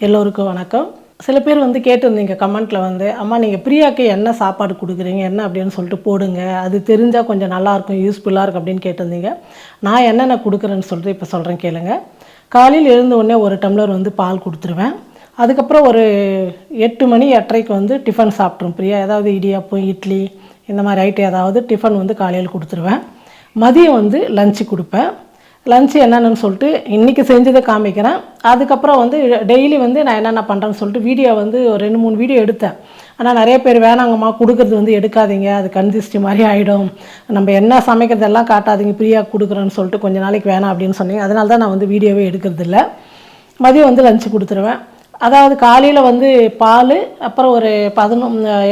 எல்லோருக்கும் வணக்கம். சில பேர் வந்து கேட்டிருந்தீங்க கமெண்ட்டில் வந்து, அம்மா நீங்கள் பிரியாக்கு என்ன சாப்பாடு கொடுக்குறீங்க என்ன அப்படின்னு சொல்லிட்டு போடுங்க, அது தெரிஞ்சால் கொஞ்சம் நல்லாயிருக்கும், யூஸ்ஃபுல்லாக இருக்கும் அப்படின்னு கேட்டிருந்தீங்க. நான் என்னென்ன கொடுக்குறேன்னு சொல்லிட்டு இப்போ சொல்கிறேன் கேளுங்க. காலையில் எழுந்த உடனே ஒரு டம்ளர் வந்து பால் கொடுத்துருவேன். அதுக்கப்புறம் ஒரு 8 மணி 8:30க்கு வந்து டிஃபன் சாப்பிட்ரும் பிரியா. ஏதாவது இடியாப்பம், இட்லி இந்த மாதிரி ஐட்டம் ஏதாவது டிஃபன் வந்து காலையில் கொடுத்துருவேன். மதியம் வந்து லஞ்சு கொடுப்பேன். லன்ச்சு என்னென்னு சொல்லிட்டு இன்றைக்கி செஞ்சதை காமிக்கிறேன். அதுக்கப்புறம் வந்து டெய்லி வந்து நான் என்னென்ன பண்ணுறேன்னு சொல்லிட்டு வீடியோ வந்து ஒரு 2-3 வீடியோ எடுத்தேன். ஆனால் நிறைய பேர் வேணாங்கம்மா கொடுக்குறது வந்து எடுக்காதீங்க, அது கன்சிஸ்டி மாதிரி ஆகிடும், நம்ம என்ன சமைக்கிறதெல்லாம் காட்டாதீங்க, ஃப்ரீயாக கொடுக்குறேன்னு சொல்லிட்டு கொஞ்சம் நாளைக்கு வேணாம் அப்படின்னு சொன்னீங்க. அதனால தான் நான் வந்து வீடியோவே எடுக்கிறதில்ல. மதியம் வந்து லஞ்சு கொடுத்துருவேன். அதாவது காலையில் வந்து பால், அப்புறம் ஒரு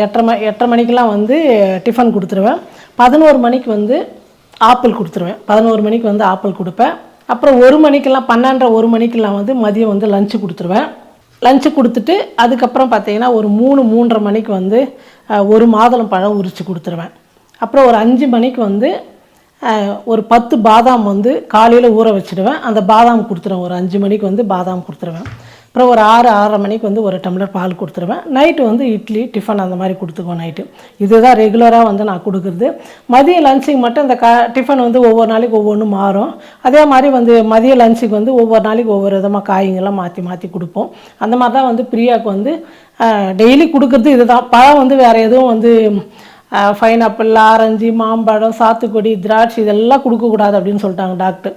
8:30 மணிக்கெலாம் வந்து டிஃபன் கொடுத்துருவேன். 11 மணிக்கு வந்து ஆப்பிள் கொடுத்துருவேன். 11 மணிக்கு வந்து ஆப்பிள் கொடுப்பேன். அப்புறம் 1 மணிக்கெல்லாம் 12:30 1 மணிக்கெல்லாம் வந்து மதியம் வந்து லஞ்சு கொடுத்துருவேன். லஞ்சு கொடுத்துட்டு அதுக்கப்புறம் பார்த்தீங்கன்னா ஒரு 3-3:30 மணிக்கு வந்து ஒரு மாதுளம் பழம் உரித்து கொடுத்துருவேன். அப்புறம் ஒரு 5 மணிக்கு வந்து ஒரு 10 பாதாம் வந்து காலையில் ஊற வச்சுடுவேன். அந்த பாதாம் கொடுத்துருவேன். ஒரு 5 மணிக்கு வந்து பாதாம் கொடுத்துருவேன். அப்புறம் ஒரு 6-6:30 மணிக்கு வந்து ஒரு டம்ளர் பால் கொடுத்துருவேன். நைட்டு வந்து இட்லி டிஃபன் அந்த மாதிரி கொடுத்துக்குவோம் நைட்டு. இதுதான் ரெகுலராக வந்து நான் கொடுக்குறது. மதிய லஞ்சுக்கு மட்டும் இந்த டிஃபன் வந்து ஒவ்வொரு நாளைக்கு ஒவ்வொன்றும் மாறும். அதே மாதிரி வந்து மதிய லஞ்சுக்கு வந்து ஒவ்வொரு நாளைக்கு ஒவ்வொரு விதமாக காய்கள்லாம் மாற்றி மாற்றி கொடுப்போம். அந்த மாதிரி தான் வந்து பிரியாவுக்கு வந்து டெய்லி கொடுக்குறது இதுதான். பழம் வந்து வேறு எதுவும் வந்து பைனாப்பிள், ஆரஞ்சு, மாம்பழம், சாத்துக்குடி, திராட்சை இதெல்லாம் கொடுக்கக்கூடாது அப்படின்னு சொல்லிட்டாங்க டாக்டர்.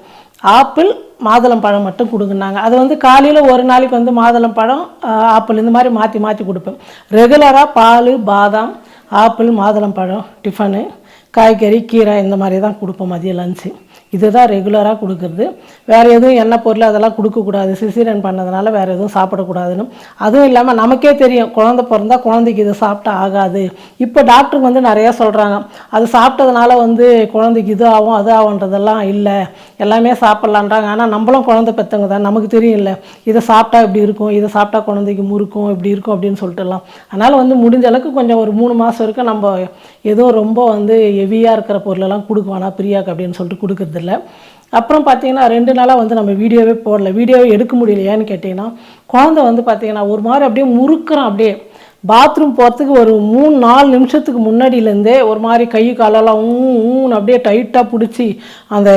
ஆப்பிள், மாதுளம் பழம் மட்டும் கொடுக்குனாங்க. அது வந்து காலையில் ஒரு நாளைக்கு வந்து மாதுளம் பழம், ஆப்பிள் இந்த மாதிரி மாற்றி மாற்றி கொடுப்பேன். ரெகுலராக பால், பாதாம், ஆப்பிள், மாதுளம் பழம் டிஃபனு, காய்கறி, கீரை இந்த மாதிரி தான் கொடுப்போம் மதிய லஞ்சு. இதுதான் ரெகுலராக கொடுக்குறது. வேறு எதுவும் எண்ணெய் பொருள் அதெல்லாம் கொடுக்கக்கூடாது, சிசேரியன் பண்ணதுனால வேறு எதுவும் சாப்பிடக்கூடாதுன்னு. அதுவும் இல்லாமல் நமக்கே தெரியும் குழந்தை பிறந்தா குழந்தைக்கு இது சாப்பிட்டா ஆகாது. இப்போ டாக்டருக்கு வந்து நிறையா சொல்கிறாங்க, அது சாப்பிட்டதுனால வந்து குழந்தைக்கு இது ஆகும் அது ஆகுன்றதெல்லாம் இல்லை, எல்லாமே சாப்பிட்லான்றாங்க. ஆனால் நம்மளும் குழந்தை பெற்றவங்க தான், நமக்கு தெரியும் இல்லை இதை சாப்பிட்டா இப்படி இருக்கும், இதை சாப்பிட்டா குழந்தைக்கு முறுக்கும் இப்படி இருக்கும் அப்படின்னு சொல்லிட்டுலாம். அதனால் வந்து முடிஞ்ச அளவுக்கு கொஞ்சம் ஒரு 3 மாதம் வரைக்கும் நம்ம எதுவும் ரொம்ப வந்து ஹெவியாக இருக்கிற பொருளெல்லாம் கொடுக்க வேணாம் பிரியாக்கு அப்படின்னு சொல்லிட்டு கொடுக்குறதில்ல. அப்புறம் பார்த்தீங்கன்னா 2 நாளாக வந்து நம்ம வீடியோவே போடல. வீடியோவே எடுக்க முடியலையான்னு கேட்டிங்கன்னா, குழந்தை வந்து பார்த்தீங்கன்னா ஒரு மாதிரி அப்படியே முறுக்குறான். அப்படியே பாத்ரூம் போகிறதுக்கு ஒரு 3-4 நிமிஷத்துக்கு முன்னாடியிலேருந்தே ஒரு மாதிரி கை காலெல்லாம் ஊன்னு அப்படியே டைட்டாக பிடிச்சி, அந்த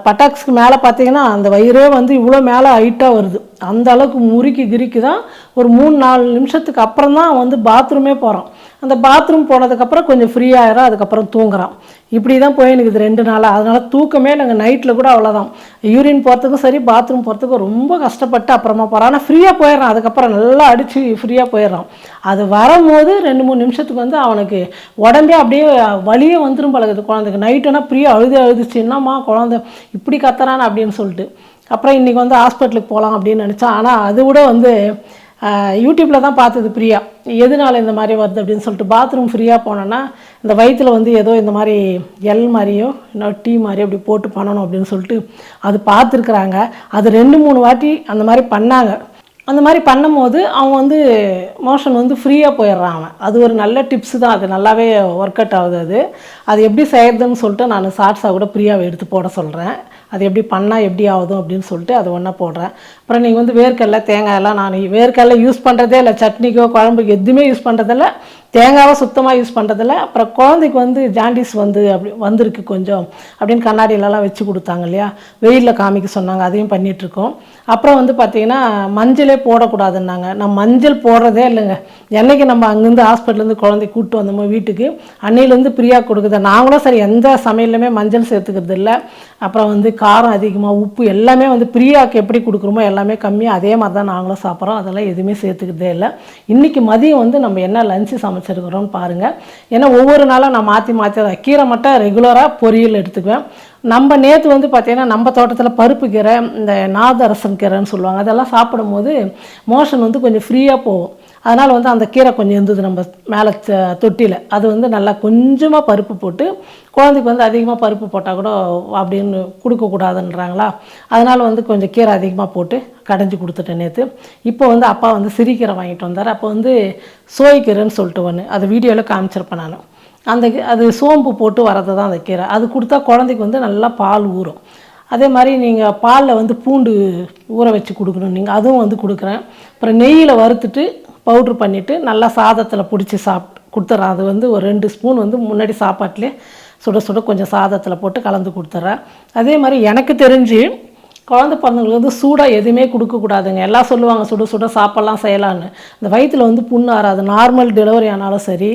பட்டாக்ஸுக்கு மேலே பார்த்தீங்கன்னா அந்த வயிறே வந்து இவ்வளோ மேலே ஹைட்டாக வருது. அந்த அளவுக்கு முறுக்கி கிரிக்கி தான் ஒரு 3-4 நிமிஷத்துக்கு அப்புறம் தான் வந்து பாத்ரூமே போகிறான். அந்த பாத்ரூம் போனதுக்கப்புறம் கொஞ்சம் ஃப்ரீயாகிடும், அதுக்கப்புறம் தூங்குறான். இப்படி தான் போயினுக்குது 2 நாளாக. அதனால் தூக்கமே நாங்கள் நைட்டில் கூட அவ்வளோதான். யூரின் போகிறதுக்கும் சரி பாத்ரூம் போகிறதுக்கும் ரொம்ப கஷ்டப்பட்டு அப்புறமா போகிறான். ஆனால் ஃப்ரீயாக போயிடுறான். அதுக்கப்புறம் நல்லா அடித்து ஃப்ரீயாக போயிடுறான். அது வரும்போது 2-3 நிமிஷத்துக்கு வந்து அவனுக்கு உடம்பே அப்படியே வலியே வந்துடும் பழகுது குழந்தைக்கு. நைட்டுனா ஃப்ரீயாக அழுதுச்சு, என்னம்மா குழந்தை இப்படி கத்துறான்னு அப்படின்னு சொல்லிட்டு. அப்புறம் இன்றைக்கி வந்து ஹாஸ்பிட்டலுக்கு போகலாம் அப்படின்னு நினச்சான். ஆனால் அது கூட வந்து யூடியூப்பில் தான் பார்த்தது பிரியா, எதனால இந்த மாதிரி வருது அப்படின்னு சொல்லிட்டு. பாத்ரூம் ஃப்ரீயாக போனோன்னா இந்த வயிற்றில் வந்து ஏதோ இந்த மாதிரி எல் மாதிரியோ இன்னும் டீ மாதிரியோ அப்படி போட்டு பண்ணணும் அப்படின்னு சொல்லிட்டு அது பார்த்துருக்குறாங்க. அது 2-3 வாட்டி அந்த மாதிரி பண்ணாங்க. அந்த மாதிரி பண்ணும்போது அவன் வந்து மோஷன் வந்து ஃப்ரீயாக போயிடுறான் அவன். அது ஒரு நல்ல டிப்ஸு தான். அது நல்லாவே ஒர்க் அவுட் ஆகுது. அது எப்படி செய்கிறதுன்னு சொல்லிட்டு நான் ஷார்ட்ஸாக கூட பிரியாவை எடுத்து போட சொல்கிறேன். அது எப்படி பண்ணால் எப்படி ஆகுதும் அப்படின்னு சொல்லிட்டு அது ஒன்றா போடுறேன். அப்புறம் நீங்கள் வந்து வேர்க்கடலை, தேங்காயெல்லாம் நான் வேர்க்கடலை யூஸ் பண்ணுறதே இல்லை, சட்னிக்கோ குழம்புக்கு எதுவுமே யூஸ் பண்ணுறதில்ல, தேங்காவை சுத்தமாக யூஸ் பண்ணுறதில்ல. அப்புறம் குழந்தைக்கு வந்து ஜாண்டிஸ் வந்து அப்படி வந்திருக்கு கொஞ்சம் அப்படின்னு கண்ணாடியிலலாம் வச்சு கொடுத்தாங்க இல்லையா, வெயிலில் காமிக்க சொன்னாங்க, அதையும் பண்ணிகிட்ருக்கோம். அப்புறம் வந்து பார்த்திங்கன்னா மஞ்சளே போடக்கூடாதுன்னாங்க. நான் மஞ்சள் போடுறதே இல்லைங்க. என்றைக்கு நம்ம அங்கேருந்து ஹாஸ்பிட்டலேருந்து குழந்தை கூப்பிட்டு வந்தோமோ வீட்டுக்கு, அன்னையிலேருந்து பிரியா கொடுக்குது. நாங்களும் சரி எந்த சமையலுமே மஞ்சள் சேர்த்துக்கிறது இல்லை. அப்புறம் வந்து காரம் அதிகமாக, உப்பு எல்லாமே வந்து பிரியாவுக்கு எப்படி கொடுக்குறோமோ எல்லாமே கம்மியாக அதே மாதிரி தான் நாங்களும் சாப்பிட்றோம். அதெல்லாம் எதுவுமே சேர்த்துக்கிறதே இல்லை. இன்றைக்கி மதியம் வந்து நம்ம என்ன லஞ்சு சமைச்சிருக்கிறோன்னு பாருங்கள். ஏன்னா ஒவ்வொரு நாளும் நான் மாற்றி மாற்றி தான் கீரை மட்டும் ரெகுலராக பொரியல் எடுத்துக்குவேன். நம்ம நேற்று வந்து பார்த்திங்கன்னா நம்ம தோட்டத்தில் பருப்பு கீரை, இந்த நாதரசன் கீரைன்னு சொல்லுவாங்க, அதெல்லாம் சாப்பிடும்போது மோஷன் வந்து கொஞ்சம் ஃப்ரீயாக போகும். அதனால் வந்து அந்த கீரை கொஞ்சம் இருந்தது நம்ம மேலே தொட்டியில். அது வந்து நல்லா கொஞ்சமாக பருப்பு போட்டு, குழந்தைக்கு வந்து அதிகமாக பருப்பு போட்டால் கூட அப்படின்னு கொடுக்கக்கூடாதுன்றாங்களா, அதனால் வந்து கொஞ்சம் கீரை அதிகமாக போட்டு கடைஞ்சி கொடுத்துட்டேன் நேற்று. இப்போ வந்து அப்பா வந்து சிறுகீரை வாங்கிட்டு வந்தார். அப்போ வந்து சோய்கீரைன்னு சொல்லிட்டு ஒன்று, அது வீடியோவில் காமிச்சிருப்பேன் நான். அது சோம்பு போட்டு வரது தான் அந்த கீரை. அது கொடுத்தா குழந்தைக்கு வந்து நல்லா பால் ஊறும். அதே மாதிரி நீங்கள் பாலில் வந்து பூண்டு ஊற வச்சு கொடுக்கணும் நீங்கள், அதுவும் வந்து கொடுக்குறேன். அப்புறம் நெய்யில் வறுத்துட்டு பவுட்ரு பண்ணிவிட்டு நல்லா சாதத்தில் பிடிச்சி கொடுத்துட்றேன். அது வந்து ஒரு 2 ஸ்பூன் வந்து முன்னாடி சாப்பாட்டிலே சுட சுட கொஞ்சம் சாதத்தில் போட்டு கலந்து கொடுத்துட்றேன். அதே மாதிரி எனக்கு தெரிஞ்சு குழந்தை பிறந்தவங்களுக்கு வந்து சூடாக எதுவுமே கொடுக்கக்கூடாதுங்க. எல்லாம் சொல்லுவாங்க சுட சுட சாப்பிட்லாம் செய்யலான்னு. இந்த வயிற்றில் வந்து புண்ணு ஆறாது. நார்மல் டெலிவரி ஆனாலும் சரி,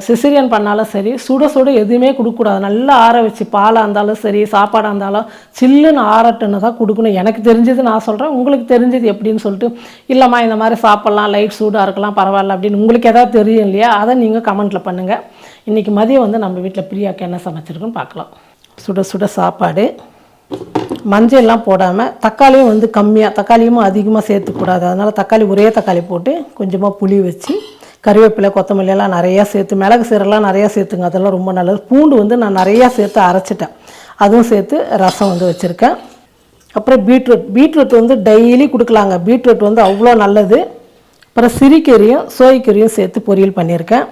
சிசேரியன் பண்ணாலும் சரி, சுட சுட எதுவுமே கொடுக்கக்கூடாது. நல்லா ஆற வச்சு பாலாக இருந்தாலும் சரி, சாப்பாடாக இருந்தாலும் சில்லுன்னு ஆறட்டுன்னு தான் கொடுக்கணும். எனக்கு தெரிஞ்சது நான் சொல்கிறேன், உங்களுக்கு தெரிஞ்சது எப்படின்னு சொல்லிட்டு, இல்லைம்மா இந்த மாதிரி சாப்பிட்லாம், லைட் சூடாக இருக்கலாம் பரவாயில்ல அப்படின்னு உங்களுக்கு எதாவது தெரியும் இல்லையா, அதை நீங்கள் கமெண்ட்டில் பண்ணுங்கள். இன்றைக்கி மதியம் வந்து நம்ம வீட்டில் பிரியாக்கு என்ன சமைச்சிருக்குன்னு பார்க்கலாம். சுட சுட சாப்பாடு, மஞ்சள்லாம் போடாமல், தக்காளியும் வந்து கம்மியாக, தக்காளியும் அதிகமாக சேர்த்துக்கூடாது. அதனால் தக்காளி ஒரே தக்காளி போட்டு கொஞ்சமாக புளி வச்சு கறிவேப்பிலை கொத்தமல்லி எல்லாம் நிறையா சேர்த்து, மிளகு சீரெல்லாம் நிறையா சேர்த்துங்க, அதெல்லாம் ரொம்ப நல்லது. பூண்டு வந்து நான் நிறையா சேர்த்து அரைச்சிட்டேன், அதுவும் சேர்த்து ரசம் வந்து வச்சுருக்கேன். அப்புறம் பீட்ரூட் வந்து டெய்லி கொடுக்கலாங்க. பீட்ரூட் வந்து அவ்வளோ நல்லது. அப்புறம் சிறுகீரையும் சோய்கீரையும் சேர்த்து பொரியல் பண்ணியிருக்கேன்.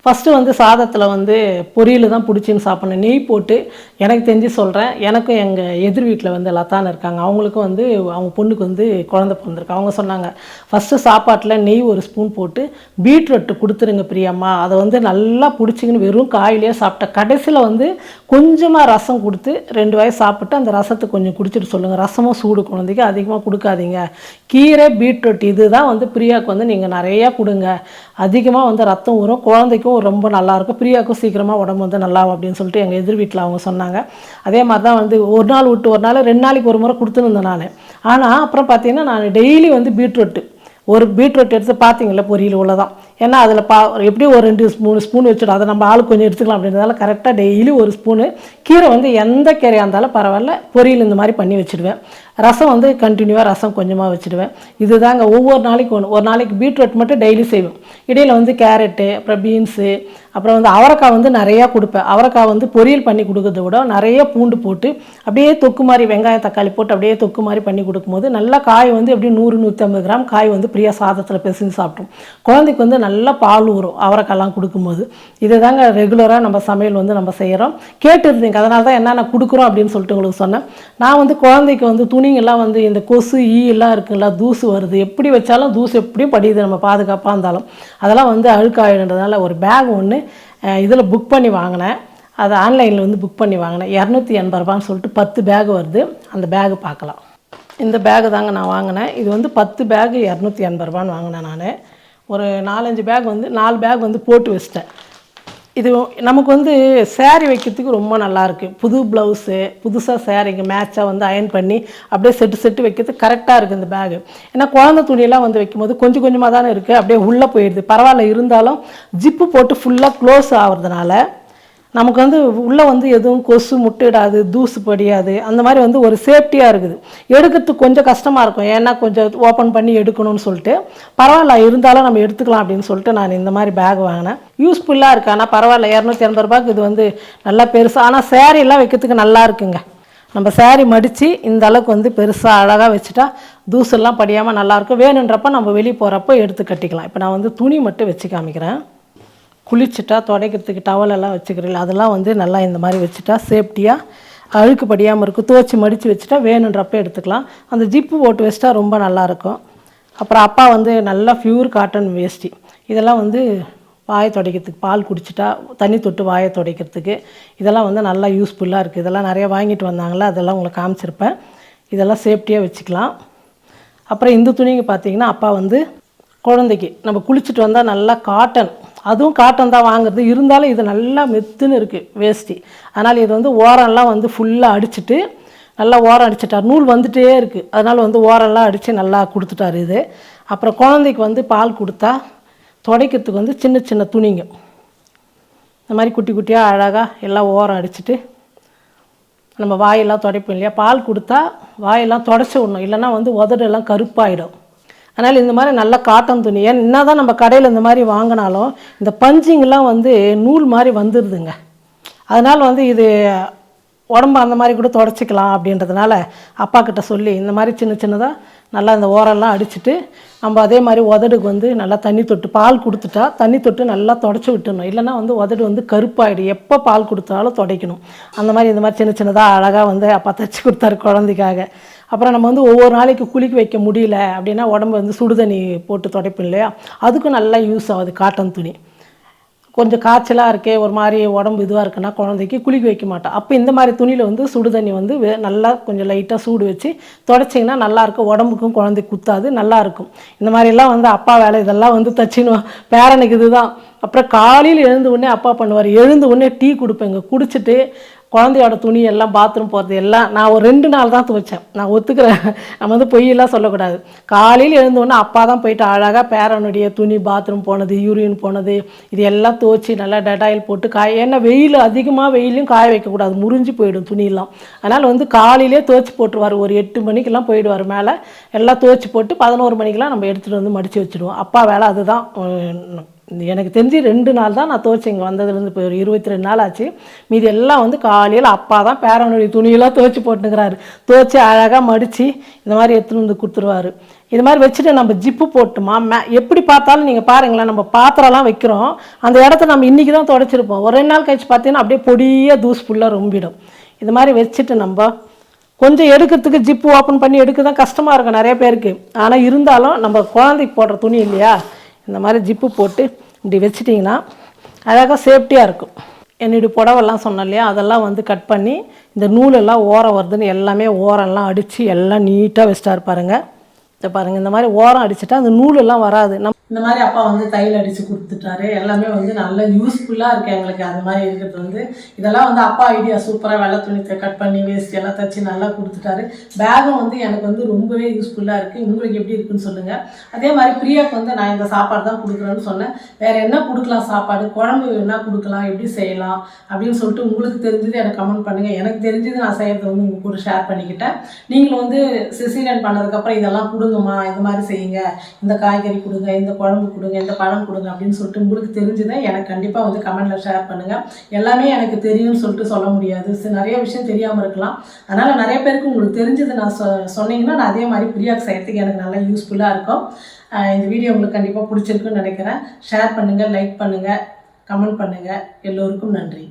ஃபஸ்ட்டு வந்து சாதத்தில் வந்து பொரியல் தான் பிடிச்சின்னு சாப்பிட்ணும். நெய் போட்டு, எனக்கு தெரிஞ்சு சொல்கிறேன், எனக்கும் எங்கள் எதிர் வீட்டில் வந்து லத்தான்னு இருக்காங்க, அவங்களுக்கும் வந்து அவங்க பொண்ணுக்கு வந்து குழந்தை பிறந்திருக்கு. அவங்க சொன்னாங்க, ஃபஸ்ட்டு சாப்பாட்டில் நெய் 1 ஸ்பூன் போட்டு பீட்ரூட் கொடுத்துருங்க பிரியம்மா, அதை வந்து நல்லா பிடிச்சிங்கன்னு வெறும் காயிலே சாப்பிட்டேன். கடைசியில் வந்து கொஞ்சமாக ரசம் கொடுத்து 2 வாய் சாப்பிட்டு அந்த ரசத்தை கொஞ்சம் குடிச்சிட்டு சொல்லுங்கள். ரசமும் சூடு குழந்தைக்கு அதிகமாக கொடுக்காதீங்க. கீரை பீட்ரூட் இது தான் வந்து பிரியாவுக்கு வந்து நீங்கள் நிறையா கொடுங்க. அதிகமாக வந்து ரத்தம் வரும், குழந்தைக்கும் ரொம்ப நல்லாயிருக்கும், பிரியாவுக்கும் சீக்கிரமாக உடம்பு வந்து நல்லாவும் அப்படின்னு சொல்லிட்டு எங்கள் எதிர் வீட்டில் அவங்க சொன்னாங்க. அதே மாதிரி தான் வந்து ஒரு நாள் விட்டு ஒரு நாள் 2 நாளைக்கு ஒரு முறை கொடுத்துன்னு இருந்தேன் நான். ஆனால் அப்புறம் பார்த்தீங்கன்னா நான் டெய்லி வந்து ஒரு பீட்ரூட் எடுத்து பார்த்தீங்களா பொரியல் உள்ளதான். ஏன்னா அதில் எப்படியும் ஒரு 2-3 ஸ்பூன் வச்சுடும், அதை நம்ம ஆளுக்கு கொஞ்சம் எடுத்துக்கலாம் அப்படின்றதால கரெக்டாக டெய்லி 1 ஸ்பூனு. கீரை வந்து எந்த கீரையாக இருந்தாலும் பரவாயில்ல, பொரியல் இந்த மாதிரி பண்ணி வச்சுடுவேன். ரசம் வந்து கண்டினியூவாக ரசம் கொஞ்சமாக வச்சுடுவேன். இதுதாங்க ஒவ்வொரு நாளைக்கு ஒரு நாளைக்கு பீட்ரூட் மட்டும் டெய்லி செய்வேன். இடையில் வந்து கேரட்டு, அப்புறம் பீன்ஸு, அப்புறம் வந்து அவரைக்காய் வந்து நிறையா கொடுப்பேன். அவரைக்காய் வந்து பொரியல் பண்ணி கொடுக்கறத விட நிறைய பூண்டு போட்டு அப்படியே தொக்கு மாதிரி வெங்காயம் தக்காளி போட்டு அப்படியே தொக்கு மாதிரி பண்ணி கொடுக்கும்போது நல்லா காய் வந்து எப்படியும் 100-150 கிராம் காய் வந்து பிரியா சாதத்தில் பிசைஞ்சு சாப்பிட்டோம். குழந்தைக்கு வந்து நல்லா பால் ஊறும் அவரைக்காய்லாம் கொடுக்கும்போது. இது தாங்க ரெகுலராக நம்ம சமையல் வந்து நம்ம செய்கிறோம். கேட்டுருந்தீங்க, அதனால தான் என்னென்ன கொடுக்குறோம் அப்படின்னு சொல்லிட்டு உங்களுக்கு சொன்னேன். நான் வந்து குழந்தைக்கு வந்து துணிங்கெல்லாம் வந்து இந்த கொசு எல்லாம் இருக்குங்களா, தூசு வருது, எப்படி வச்சாலும் தூசு எப்படியும் படியுது, நம்ம பாதுகாப்பாக இருந்தாலும் அதெல்லாம் வந்து அழுக்காயிடுன்றதுனால ஒரு பேக் ஒன்று இதில் புக் பண்ணி வாங்கினேன். அது ஆன்லைனில் வந்து புக் பண்ணி வாங்கினேன். 280 ரூபான்னு சொல்லிட்டு 10 பேக் வருது. அந்த பேகு பார்க்கலாம். இந்த பேகு தாங்க நான் வாங்கினேன். இது வந்து 10 பேகு 280 ரூபான்னு வாங்கினேன் நான். ஒரு 4-5 பேக் வந்து 4 பேக் வந்து போட்டு வச்சிட்டேன். இது நமக்கு வந்து சேரீ வைக்கிறதுக்கு ரொம்ப நல்லாயிருக்கு. புது ப்ளவுஸு, புதுசாக சேரீங்க மேட்சாக வந்து அயன் பண்ணி அப்படியே செட்டு வைக்கிறதுக்கு கரெக்டாக இருக்குது இந்த பேகு. ஏன்னா குழந்தை துணியெல்லாம் வந்து வைக்கும்போது கொஞ்சம் கொஞ்சமாக தானே இருக்குது, அப்படியே உள்ளே போயிடுது. பரவாயில்ல, இருந்தாலும் ஜிப்பு போட்டு ஃபுல்லாக க்ளோஸ் ஆகிறதுனால நமக்கு வந்து உள்ளே வந்து எதுவும் கொசு முட்டையிடாது, தூசு படியாது. அந்த மாதிரி வந்து ஒரு சேஃப்டியாக இருக்குது. எடுக்கிறதுக்கு கொஞ்சம் கஷ்டமாக இருக்கும், ஏன்னா கொஞ்சம் ஓப்பன் பண்ணி எடுக்கணும்னு சொல்லிட்டு. பரவாயில்ல, இருந்தாலும் நம்ம எடுத்துக்கலாம் அப்படின்னு சொல்லிட்டு நான் இந்த மாதிரி பேக் வாங்கினேன். யூஸ்ஃபுல்லாக இருக்குது. ஆனால் பரவாயில்ல, 280 ரூபாய்க்கு இது வந்து நல்லா பெருசாக. ஆனால் சேரீலாம் வைக்கிறதுக்கு நல்லா இருக்குங்க. நம்ம சேரீ மடித்து இந்த அளவுக்கு வந்து பெருசாக அழகாக வச்சுட்டா தூசெல்லாம் படியாமல் நல்லாயிருக்கும். வேணுன்றப்ப நம்ம வெளியே போகிறப்போ எடுத்து கட்டிக்கலாம். இப்போ நான் வந்து துணி மட்டும் வச்சு காமிக்கிறேன். குளிச்சுட்டா துடைக்கிறதுக்கு டவலெல்லாம் வச்சுக்கிறீங்களா, அதெல்லாம் வந்து நல்லா இந்த மாதிரி வச்சுட்டா சேஃப்டியாக அழுக்கு படியாமல் இருக்கும். துவச்சி மடித்து வச்சுட்டா வேணுன்றப்ப எடுத்துக்கலாம். அந்த ஜிப்பு போட்டு வச்சுட்டா ரொம்ப நல்லாயிருக்கும். அப்புறம் அப்பா வந்து நல்லா பியூர் காட்டன் வேஷ்டி, இதெல்லாம் வந்து வாயை துடைக்கிறதுக்கு, பால் குடிச்சிட்டா தண்ணி தொட்டு வாயை துடைக்கிறதுக்கு இதெல்லாம் வந்து நல்லா யூஸ்ஃபுல்லாக இருக்குது. இதெல்லாம் நிறையா வாங்கிட்டு வந்தாங்களா, அதெல்லாம் உங்களுக்கு காமிச்சிருப்பேன். இதெல்லாம் சேஃப்டியாக வச்சுக்கலாம். அப்புறம் இந்த துணிங்க பார்த்திங்கன்னா அப்பா வந்து குழந்தைக்கு நம்ம குளிச்சுட்டு வந்தால் நல்லா காட்டன், அதுவும் காட்டன் தான் வாங்குறது, இருந்தாலும் இது நல்லா மெத்துன்னு இருக்குது வேஷ்டி. அதனால் இது வந்து ஓரம்லாம் வந்து ஃபுல்லாக அடிச்சுட்டு நல்லா ஓரம் அடிச்சிட்டார். நூல் வந்துகிட்டே இருக்குது, அதனால் வந்து ஓரம்லாம் அடித்து நல்லா கொடுத்துட்டார் இது. அப்புறம் குழந்தைக்கு வந்து பால் கொடுத்தா துடைக்கிறதுக்கு வந்து சின்ன சின்ன துணிங்க இந்த மாதிரி குட்டி குட்டியாக அழகாக எல்லாம் ஓரம் அடிச்சுட்டு நம்ம வாயெல்லாம் துடைப்போம் இல்லையா, பால் கொடுத்தா வாயெல்லாம் துடைச்சி விடணும், இல்லைன்னா வந்து உதடெல்லாம் கருப்பாயிடும். அதனால் இந்த மாதிரி நல்ல காட்டன் துணி, என்ன தான் நம்ம கடையில் இந்த மாதிரி வாங்கினாலும் இந்த பஞ்சிங்கெலாம் வந்து நூல் மாதிரி வந்துடுதுங்க. அதனால் வந்து இது உடம்பு அந்த மாதிரி கூட துடைச்சிக்கலாம் அப்படின்றதுனால அப்பா கிட்ட சொல்லி இந்த மாதிரி சின்ன சின்னதாக நல்லா இந்த ஓரெல்லாம் அடிச்சுட்டு நம்ம அதே மாதிரி உதடுக்கு வந்து நல்லா தண்ணி தொட்டு பால் கொடுத்துட்டா தண்ணி தொட்டு நல்லா தொடச்சி விட்டுடணும். இல்லைன்னா வந்து உதடு வந்து கருப்பாயிடும். எப்போ பால் கொடுத்தாலும் துடைக்கணும். அந்த மாதிரி இந்த மாதிரி சின்ன சின்னதாக அழகாக வந்து அப்பா தைச்சி கொடுத்தாரு குழந்தைக்காக. அப்புறம் நம்ம வந்து ஒவ்வொரு நாளைக்கு குளிக்க வைக்க முடியல அப்படின்னா உடம்பு வந்து சுடுதண்ணி போட்டு துடைப்போம் இல்லையா, அதுக்கும் நல்லா யூஸ் ஆகுது காட்டன் துணி. கொஞ்சம் காய்ச்சலாக இருக்கே ஒரு மாதிரி உடம்பு இதுவாக இருக்குன்னா குழந்தைக்கு குளிக்க வைக்க மாட்டோம். அப்போ இந்த மாதிரி துணியில் வந்து சுடுதண்ணி வந்து நல்லா கொஞ்சம் லைட்டாக சூடு வச்சு துடைச்சிங்கன்னா நல்லாயிருக்கும். உடம்புக்கும் குழந்தைக்கு குத்தாது, நல்லாயிருக்கும். இந்த மாதிரிலாம் வந்து அப்பா வேலை இதெல்லாம் வந்து தச்சின்னு பேரனுக்கு இதுதான். அப்புறம் காலையில் எழுந்த உடனே அப்பா பண்ணுவார். எழுந்த உடனே டீ கொடுப்பேங்க. குடிச்சிட்டு குழந்தையோட துணி எல்லாம் பாத்ரூம் போகிறது எல்லாம் நான் ஒரு 2 நாள் தான் துவைச்சேன். நான் ஒத்துக்கிறேன், நம்ம வந்து பொய்யெல்லாம் சொல்லக்கூடாது. காலையில் எழுந்தோடனே அப்பா தான் போயிட்டு அழகாக பேரனுடைய துணி பாத்ரூம் போனது, யூரின் போனது இது எல்லாம் துவைச்சி நல்லா டெட்டாயில் போட்டு ஏன்னா வெயில் அதிகமாக வெயிலையும் காய வைக்கக்கூடாது, முறிஞ்சு போயிடும் துணியெல்லாம். அதனால் வந்து காலையிலே துவைச்சி போட்டுருவார். ஒரு 8 மணிக்கெல்லாம் போயிடுவார் மேலே. எல்லாம் துவைச்சி போட்டு 11 மணிக்கெலாம் நம்ம எடுத்துகிட்டு வந்து மடித்து வச்சுடுவோம். அப்பா வேலை அதுதான். எனக்கு தெரிஞ்சு 2 நாள் தான் நான் துவைச்சேன். இங்கே வந்ததுலேருந்து இப்போ ஒரு 22 நாள் ஆச்சு. மீதி எல்லாம் வந்து காலையில் அப்பா தான் பேரனுடைய துணியெல்லாம் துவைச்சி போட்டுக்கிறாரு. துவைச்சி அழகாக மடித்து இந்த மாதிரி எடுத்துகிட்டு வந்து கொடுத்துருவார். இது மாதிரி வச்சுட்டு நம்ம ஜிப்பு போட்டுமா எப்படி பார்த்தாலும் நீங்கள் பாருங்களேன், நம்ம பாத்திரம்லாம் வைக்கிறோம், அந்த இடத்த நம்ம இன்றைக்கி தான் துடைச்சிருப்போம். ஒரு 2 நாள் கழிச்சு பார்த்தீங்கன்னா அப்படியே பொடியாக தூசு ஃபுல்லாக ரொம்பிடும். இது மாதிரி வச்சுட்டு நம்ம கொஞ்சம் எடுக்கிறதுக்கு ஜிப்பு ஓப்பன் பண்ணி எடுக்க தான் கஷ்டமாக இருக்கும் நிறைய பேருக்கு. ஆனால் இருந்தாலும் நம்ம குழந்தைக்கு போடுற துணி இல்லையா, இந்த மாதிரி ஜிப்பு போட்டு இப்படி வச்சிட்டிங்கன்னா அழகாக சேஃப்டியாக இருக்கும். என்னுடைய புடவெல்லாம் சொன்னேன் இல்லையா, அதெல்லாம் வந்து கட் பண்ணி இந்த நூலெல்லாம் ஓரம் வருதுன்னு எல்லாமே ஓரம்லாம் அடித்து எல்லாம் நீட்டாக வச்சிட்டாரு பாருங்கள். இதை பாருங்கள், இந்த மாதிரி ஓரம் அடிச்சுட்டா அந்த நூலெல்லாம் வராது. இந்த மாதிரி அப்பா வந்து தையல் அடித்து கொடுத்துட்டாரு. எல்லாமே வந்து நல்ல யூஸ்ஃபுல்லாக இருக்குது எங்களுக்கு. அந்த மாதிரி இருக்கிறது வந்து இதெல்லாம் வந்து அப்பா ஐடியா. சூப்பராக வெள்ளை துணி கட் பண்ணி வேஸ்ட் எல்லாம் தைச்சி நல்லா கொடுத்துட்டாரு. பேகும் வந்து எனக்கு வந்து ரொம்பவே யூஸ்ஃபுல்லாக இருக்குது. உங்களுக்கு எப்படி இருக்குன்னு சொல்லுங்கள். அதே மாதிரி பிரியாக்கு வந்து நான் இந்த சாப்பாடு தான் கொடுக்குறேன்னு சொன்னேன். வேறு என்ன கொடுக்கலாம் சாப்பாடு, குழம்பு என்ன கொடுக்கலாம், எப்படி செய்யலாம் அப்படின்னு சொல்லிட்டு உங்களுக்கு தெரிஞ்சது எனக்கு கமெண்ட் பண்ணுங்கள். எனக்கு தெரிஞ்சது நான் செய்கிறது வந்து உங்கள் கூட ஷேர் பண்ணிக்கிட்டேன். நீங்களும் வந்து சிசீரியன் பண்ணதுக்கப்புறம் இதெல்லாம் கொடுங்கம்மா, இந்த மாதிரி செய்யுங்க, இந்த காய்கறி கொடுங்க, இந்த குழம்பு கொடுங்க, இந்த பழம் கொடுங்க அப்படின்னு சொல்லிட்டு உங்களுக்கு தெரிஞ்சுதை எனக்கு கண்டிப்பாக வந்து கமெண்ட்டில் ஷேர் பண்ணுங்கள். எல்லாமே எனக்கு தெரியும்னு சொல்லிட்டு சொல்ல முடியாது, நிறைய விஷயம் தெரியாமல் இருக்கலாம். அதனால் நிறைய பேருக்கு உங்களுக்கு தெரிஞ்சதை நான் சொன்னீங்கன்னா நான் அதே மாதிரி பிரியாக்கு செய்கிறதுக்கு எனக்கு நல்லா யூஸ்ஃபுல்லாக இருக்கும். இந்த வீடியோ உங்களுக்கு கண்டிப்பாக பிடிச்சிருக்குன்னு நினைக்கிறேன். ஷேர் பண்ணுங்கள், லைக் பண்ணுங்கள், கமெண்ட் பண்ணுங்கள். எல்லோருக்கும் நன்றி.